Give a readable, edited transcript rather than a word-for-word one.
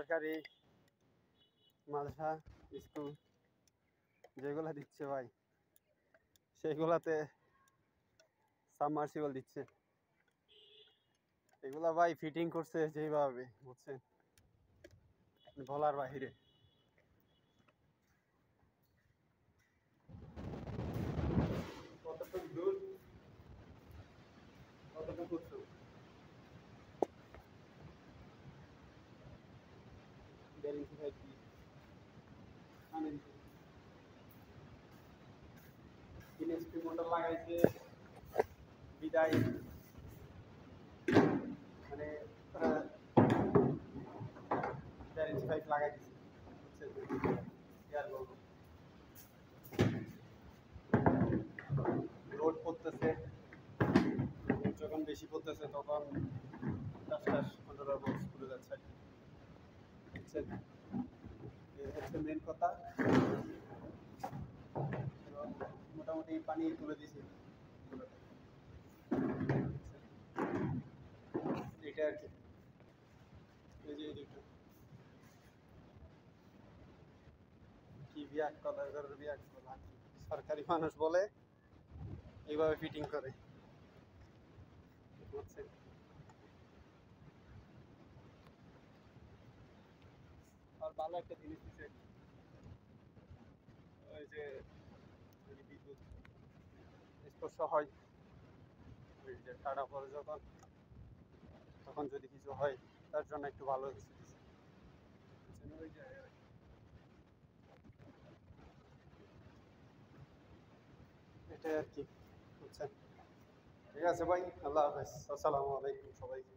সরকারি মাদ্রাসা স্কুল যেগুলা দিচ্ছে ভাই, সেগুলাতে সাবমার্সিবল দিচ্ছে। এগুলা ভাই ফিটিং করছে যেভাবে, বুঝছেন, বলার বাহিরে। কতটুকু দূর, কতটুকু উঁচু, মোটর লাগাইছে বিদায়, মানে 4 ইঞ্চি পাইপ লাগাই দিচ্ছে, লোড পড়তেছে, যখন বেশি পড়তেছে তখন টাস কন্ট্রোলার বক্স খুলে যাচ্ছে, বুঝছেন। এই হচ্ছে মেন কথা। মোটামুটি পানি তুলে দিয়েছি, এটা আর কি। এই যে কি বিয়াক কলার ঘরের বিয়াক কলা, সরকারি মানুষ বলে এইভাবে ফিটিং করে, বুঝছেন। আর ভালো একটা জিনিস দিচ্ছে, ওই যে বিদ্যুৎ স্পর্শ হয়, ওই যে টাটা পরে যখন, তখন যদি কিছু হয় তার জন্য একটু ভালো কিছু দিচ্ছে, ওই যে এটাই আর কি, বুঝছেন। ঠিক আছে ভাই, আল্লাহ হাফেজ, আসসালামু আলাইকুম সবাইকে।